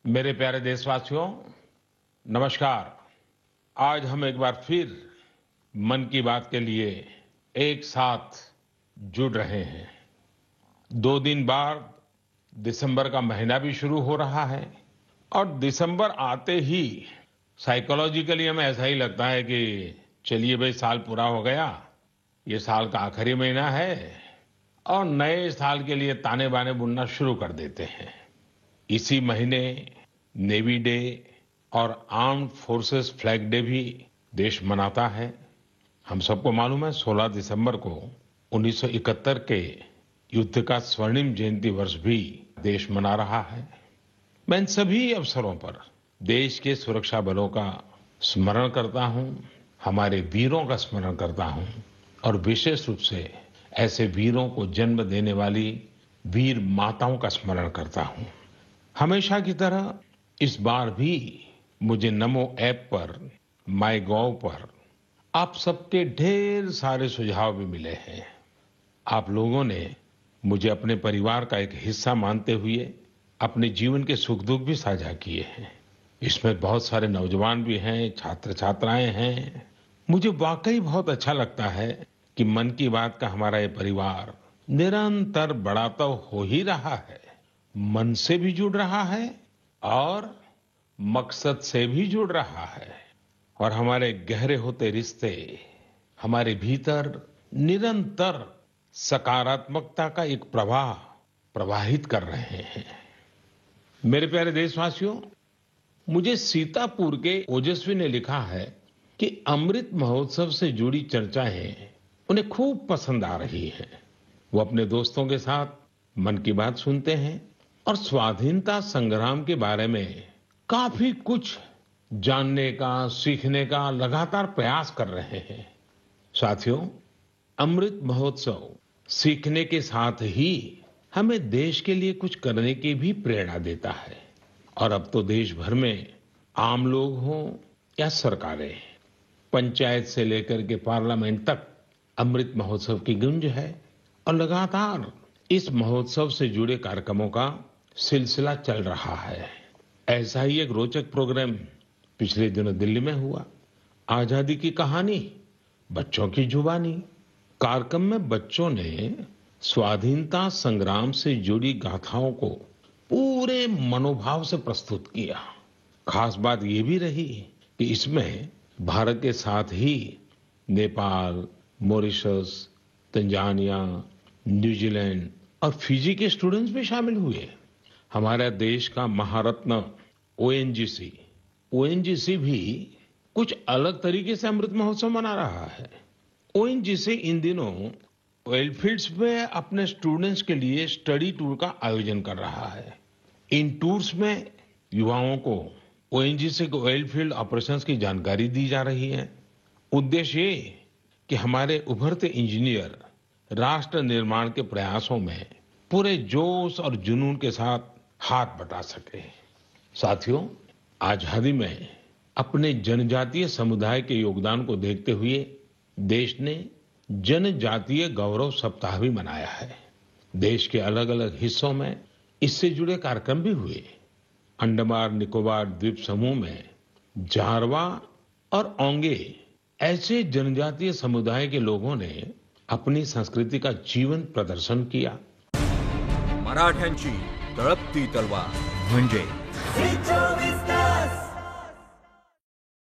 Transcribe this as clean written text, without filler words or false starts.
मेरे प्यारे देशवासियों, नमस्कार। आज हम एक बार फिर मन की बात के लिए एक साथ जुड़ रहे हैं। 2 दिन बाद दिसंबर का महीना भी शुरू हो रहा है और दिसंबर आते ही साइकोलॉजिकली हमें ऐसा ही लगता है कि चलिए भाई, साल पूरा हो गया, ये साल का आखिरी महीना है और नए साल के लिए ताने बाने बुनना शुरू कर देते हैं। इसी महीने नेवी डे और आर्म्ड फोर्सेस फ्लैग डे भी देश मनाता है। हम सबको मालूम है 16 दिसंबर को 1971 के युद्ध का स्वर्णिम जयंती वर्ष भी देश मना रहा है। मैं इन सभी अवसरों पर देश के सुरक्षा बलों का स्मरण करता हूं, हमारे वीरों का स्मरण करता हूं और विशेष रूप से ऐसे वीरों को जन्म देने वाली वीर माताओं का स्मरण करता हूं। हमेशा की तरह इस बार भी मुझे नमो ऐप पर, माय गॉव पर आप सबके ढेर सारे सुझाव भी मिले हैं। आप लोगों ने मुझे अपने परिवार का एक हिस्सा मानते हुए अपने जीवन के सुख दुख भी साझा किए हैं। इसमें बहुत सारे नौजवान भी हैं, छात्र छात्राएं हैं। मुझे वाकई बहुत अच्छा लगता है कि मन की बात का हमारा ये परिवार निरंतर बड़ा तो हो ही रहा है, मन से भी जुड़ रहा है और मकसद से भी जुड़ रहा है और हमारे गहरे होते रिश्ते हमारे भीतर निरंतर सकारात्मकता का एक प्रवाह प्रवाहित कर रहे हैं। मेरे प्यारे देशवासियों, मुझे सीतापुर के ओजस्वी ने लिखा है कि अमृत महोत्सव से जुड़ी चर्चाएं उन्हें खूब पसंद आ रही हैं। वो अपने दोस्तों के साथ मन की बात सुनते हैं और स्वाधीनता संग्राम के बारे में काफी कुछ जानने का, सीखने का लगातार प्रयास कर रहे हैं। साथियों, अमृत महोत्सव सीखने के साथ ही हमें देश के लिए कुछ करने की भी प्रेरणा देता है और अब तो देश भर में आम लोग हों या सरकारें, पंचायत से लेकर के पार्लियामेंट तक अमृत महोत्सव की गूंज है और लगातार इस महोत्सव से जुड़े कार्यक्रमों का सिलसिला चल रहा है। ऐसा ही एक रोचक प्रोग्राम पिछले दिनों दिल्ली में हुआ। आजादी की कहानी, बच्चों की जुबानी। कार्यक्रम में बच्चों ने स्वाधीनता संग्राम से जुड़ी गाथाओं को पूरे मनोभाव से प्रस्तुत किया। खास बात यह भी रही कि इसमें भारत के साथ ही नेपाल, मॉरिशस, तंजानिया, न्यूजीलैंड और फिजी के स्टूडेंट्स भी शामिल हुए। हमारे देश का महारत्न ओएनजीसी भी कुछ अलग तरीके से अमृत महोत्सव मना रहा है। ओएनजीसी इन दिनों ऑयल फील्ड्स में अपने स्टूडेंट्स के लिए स्टडी टूर का आयोजन कर रहा है। इन टूर्स में युवाओं को ओएनजीसी के ऑयल फील्ड ऑपरेशंस की जानकारी दी जा रही है। उद्देश्य ये कि हमारे उभरते इंजीनियर राष्ट्र निर्माण के प्रयासों में पूरे जोश और जुनून के साथ हाथ बटा सके। साथियों, आजादी में अपने जनजातीय समुदाय के योगदान को देखते हुए देश ने जनजातीय गौरव सप्ताह भी मनाया है। देश के अलग अलग हिस्सों में इससे जुड़े कार्यक्रम भी हुए। अंडमान निकोबार द्वीप समूह में जारवा और ओंगे ऐसे जनजातीय समुदाय के लोगों ने अपनी संस्कृति का जीवंत प्रदर्शन किया। मराठ्यांची तळपती तलवार म्हणजे